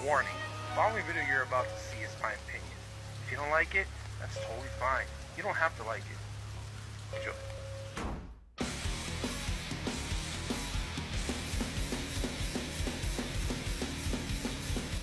Warning, the following video you're about to see is my opinion. If you don't like it, that's totally fine. You don't have to like it. Enjoy.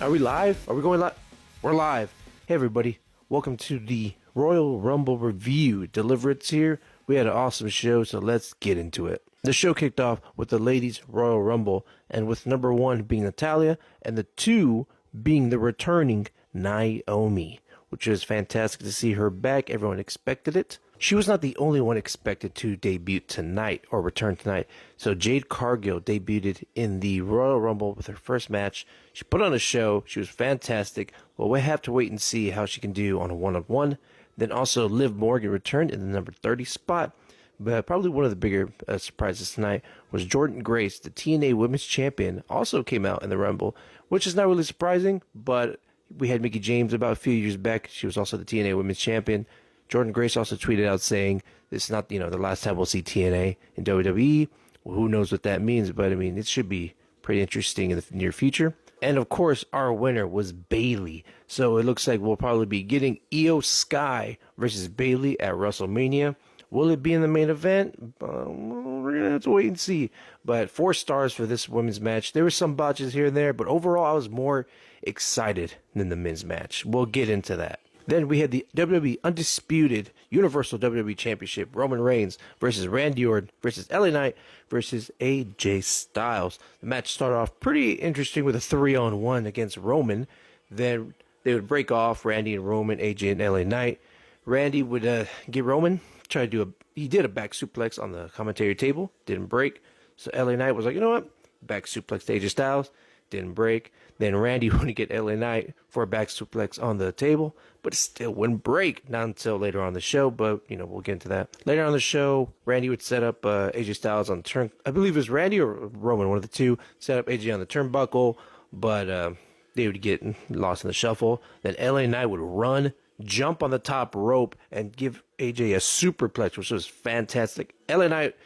Are we live? Are we going live? We're live. Hey everybody, welcome to the Royal Rumble review. Deliverance here. We had an awesome show, so let's get into it. The show kicked off with the ladies' Royal Rumble, and with number 1 being Natalya, and the 2 being the returning Naomi, which is fantastic to see her back. Everyone expected it. She was not the only one expected to debut tonight, or return tonight. So Jade Cargill debuted in the Royal Rumble with her first match. She put on a show. She was fantastic. Well, we have to wait and see how she can do on a one-on-one. Then also Liv Morgan returned in the number 30 spot. But probably one of the bigger surprises tonight was Jordynne Grace, the TNA Women's Champion, also came out in the Rumble, which is not really surprising, but we had Mickie James about a few years back. She was also the TNA Women's Champion. Jordynne Grace also tweeted out saying, this is not, the last time we'll see TNA in WWE. Well, who knows what that means, but I mean, it should be pretty interesting in the near future. And of course, our winner was Bayley. So it looks like we'll probably be getting Io Sky versus Bayley at WrestleMania. Will it be in the main event? We're going to have to wait and see. But 4 stars for this women's match. There were some botches here and there, but overall I was more excited than the men's match. We'll get into that. Then we had the WWE Undisputed Universal WWE Championship, Roman Reigns versus Randy Orton versus LA Knight versus AJ Styles. The match started off pretty interesting with a 3-on-1 against Roman. Then they would break off, Randy and Roman, AJ and LA Knight. Randy would get Roman, try to do he did a back suplex on the commentary table, didn't break. So LA Knight was like, you know what? Back suplex to AJ Styles, didn't break. Then Randy would get LA Knight for a back suplex on the table, but it still wouldn't break. Not until later on the show, but, we'll get into that. Later on the show, Randy would set up AJ Styles on the turn. I believe it was Randy or Roman, one of the two, set up AJ on the turnbuckle, but they would get lost in the shuffle. Then LA Knight would run, jump on the top rope, and give AJ a superplex, which was fantastic. LA Knight,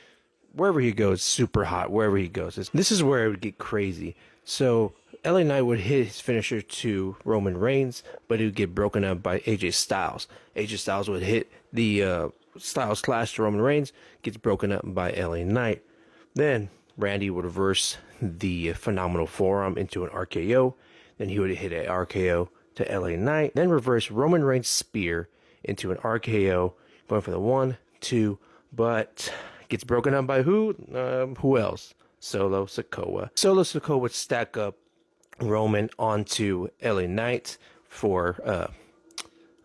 wherever he goes, super hot, wherever he goes. This is where it would get crazy. So LA Knight would hit his finisher to Roman Reigns, but it would get broken up by AJ Styles. AJ Styles would hit the Styles Clash to Roman Reigns, gets broken up by LA Knight. Then Randy would reverse the phenomenal forearm into an RKO. Then he would hit an RKO to LA Knight. Then reverse Roman Reigns' spear into an RKO, going for the 1, 2, but gets broken up by who? Who else? Solo Sikoa. Solo Sikoa would stack up Roman onto LA Knight for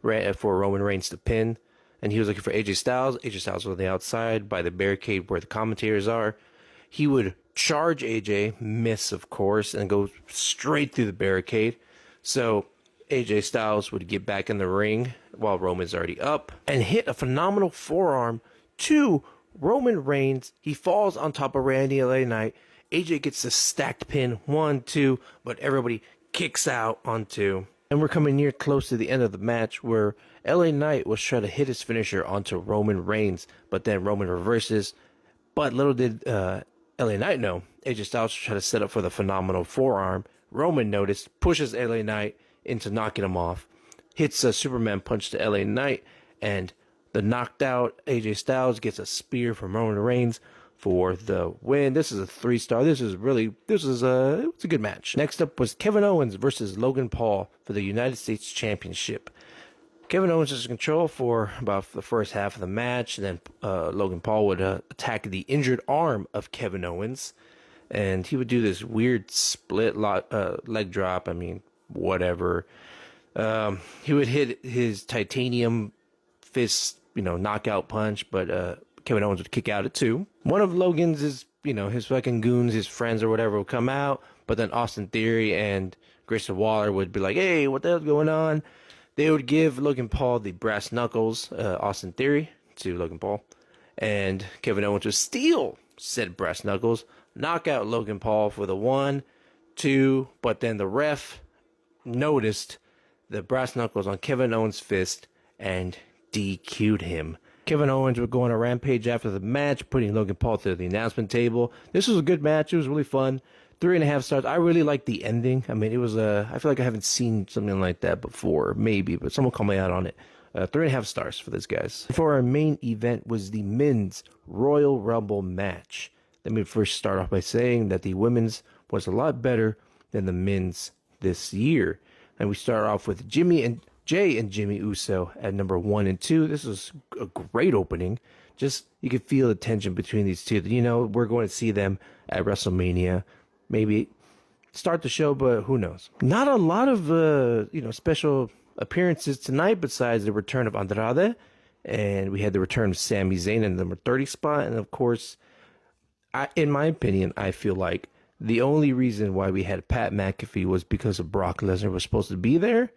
Roman Reigns to pin, and he was looking for AJ Styles. AJ Styles was on the outside by the barricade where the commentators are. He would charge AJ, miss of course, and go straight through the barricade. So AJ Styles would get back in the ring while Roman's already up and hit a phenomenal forearm to Roman Reigns. He falls on top of Randy LA Knight. AJ gets the stacked pin, 1, 2, but everybody kicks out on 2. And we're coming near close to the end of the match where LA Knight was trying to hit his finisher onto Roman Reigns, but then Roman reverses. But little did LA Knight know, AJ Styles tried to set up for the phenomenal forearm. Roman noticed, pushes LA Knight into knocking him off, hits a Superman punch to LA Knight, and the knocked out AJ Styles gets a spear from Roman Reigns for the win. This is a 3-star. It's a good match. Next up was Kevin Owens versus Logan Paul for the United States Championship. Kevin Owens was in control for about the first half of the match, and then Logan Paul would attack the injured arm of Kevin Owens, and he would do this weird split leg drop. I mean, whatever. He would hit his titanium fist, knockout punch, but Kevin Owens would kick out at 2. One of Logan's his fucking goons, his friends or whatever would come out, but then Austin Theory and Grayson Waller would be like, hey, what the hell's going on? They would give Logan Paul the brass knuckles, Austin Theory to Logan Paul, and Kevin Owens would steal said brass knuckles, knock out Logan Paul for the 1, 2, but then the ref noticed the brass knuckles on Kevin Owens' fist and DQ'd him. Kevin Owens would go on a rampage after the match, putting Logan Paul to the announcement table. This was a good match. It was really fun. 3.5 stars. I really like the ending. I mean, it was I feel like I haven't seen something like that before, maybe, but someone call me out on it. 3.5 stars for this, guys. For our main event was the men's Royal Rumble match. Let me first start off by saying that the women's was a lot better than the men's this year. And we start off with Jay and Jimmy Uso at number 1 and 2. This was a great opening. Just, you could feel the tension between these two. You know, we're going to see them at WrestleMania. Maybe start the show, but who knows? Not a lot of, special appearances tonight besides the return of Andrade. And we had the return of Sami Zayn in the number 30 spot. And of course, in my opinion, I feel like the only reason why we had Pat McAfee was because of Brock Lesnar was supposed to be there.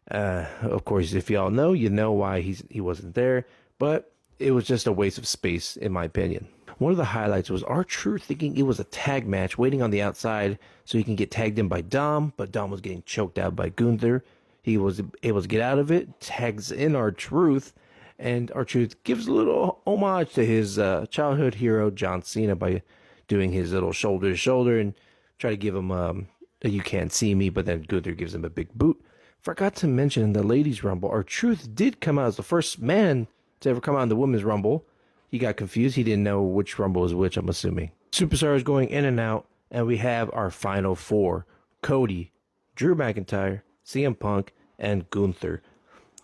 Of course, if y'all know, you know why he wasn't there. But it was just a waste of space, in my opinion. One of the highlights was R-Truth thinking it was a tag match, waiting on the outside so he can get tagged in by Dom, but Dom was getting choked out by Gunther. He was able to get out of it, tags in R-Truth, and R-Truth gives a little homage to his childhood hero, John Cena, by doing his little shoulder to shoulder and try to give him a "you can't see me," but then Gunther gives him a big boot. Forgot to mention in the Ladies Rumble, R-Truth did come out as the first man to ever come out in the Women's Rumble. He got confused. He didn't know which Rumble was which, I'm assuming. Superstars going in and out, and we have our final four: Cody, Drew McIntyre, CM Punk, and Gunther.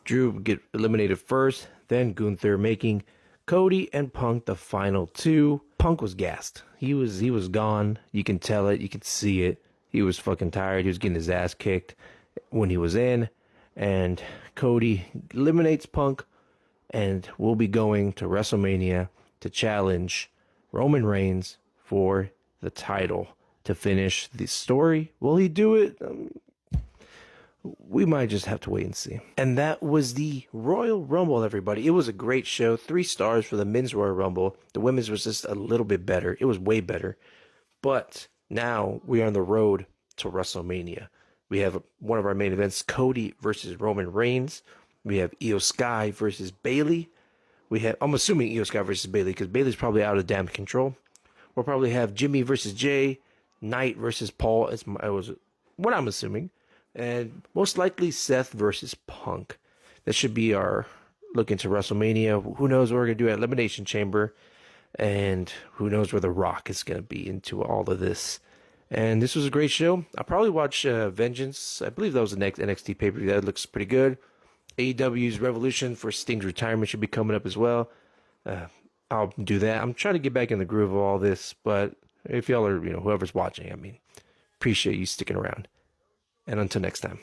Drew would get eliminated first, then Gunther, making Cody and Punk the final two. Punk was gassed. He was gone. You can tell it. You can see it. He was fucking tired. He was getting his ass kicked when he was in. And Cody eliminates Punk, and we'll be going to WrestleMania to challenge Roman Reigns for the title to finish the story. Will he do it? We might just have to wait and see. And that was the Royal Rumble, everybody. It was a great show. 3 stars for the men's Royal Rumble. The women's was just a little bit better. It was way better. But now we are on the road to WrestleMania. We have one of our main events, Cody versus Roman Reigns. We have Io Sky versus Bayley. I'm assuming Io Sky versus Bayley because Bayley's probably out of damn control. We'll probably have Jimmy versus Jay, Knight versus Paul. It was what I'm assuming. And most likely Seth versus Punk. That should be our look into WrestleMania. Who knows what we're going to do at Elimination Chamber. And who knows where The Rock is going to be into all of this. And this was a great show. I'll probably watch Vengeance. I believe that was the next NXT pay-per-view. That looks pretty good. AEW's Revolution for Sting's retirement should be coming up as well. I'll do that. I'm trying to get back in the groove of all this. But if y'all are, whoever's watching, appreciate you sticking around. And until next time.